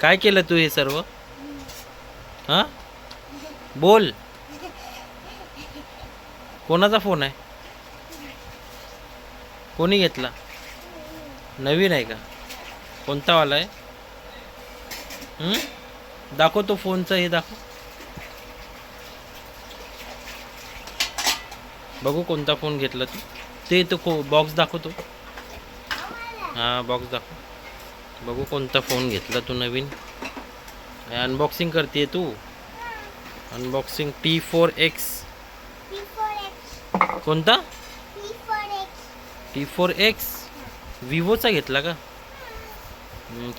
काय केलं तू हे सर्व? हां, बोल. कोणाचा फोन आहे? कोणी घेतला? नवीन आहे का? कोणता वाला आहे? दाखव तो फोनचं हे दाखव. बघू कोणता फोन घेतला तू. ते तो बॉक्स दाखवतो. हां, बॉक्स दाखव. बघू कोणता फोन घेतला तू नवीन. अनबॉक्सिंग करते तू. Unboxing T4X. कोणता? T4X. विवोचा घेतला का?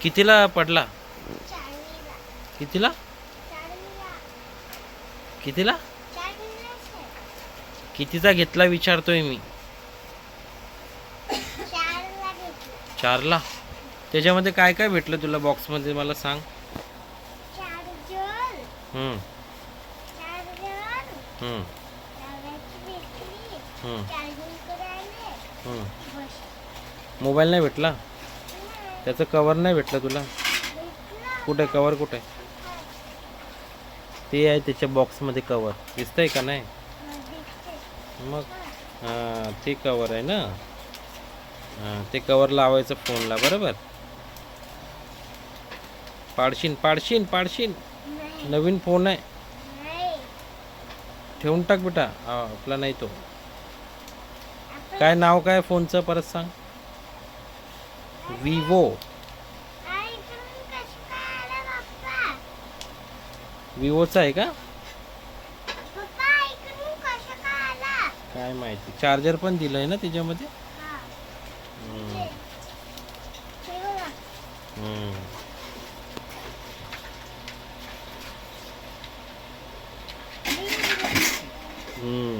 कितीला पडला? कितीला? कितीला? कितीचा घेतला विचारतोय मी. 4ला. त्याच्यामध्ये काय काय भेटलं तुला बॉक्समध्ये मला सांग. हम्म हम्म मोबाईल नाही भेटला? त्याचं कवर नाही भेटलं तुला? कुठे कवर कुठे? ते आहे त्याच्या बॉक्समध्ये कवर. दिसतंय का नाही? मग हां, ते कवर आहे ना. हां, ते कवर लावायचं फोनला. बरोबर. पाडशीन पाडशीन पाडशीन. नवीन फोन आहे. ठेवून टाक बेटा. आपला नाही तो. काय नाव काय फोनचं परत सांग. विवो. विवोचा आहे का? काय माहिती. चार्जर पण दिलंय ना त्याच्यामध्ये. हम्म. हम्म. हम्म.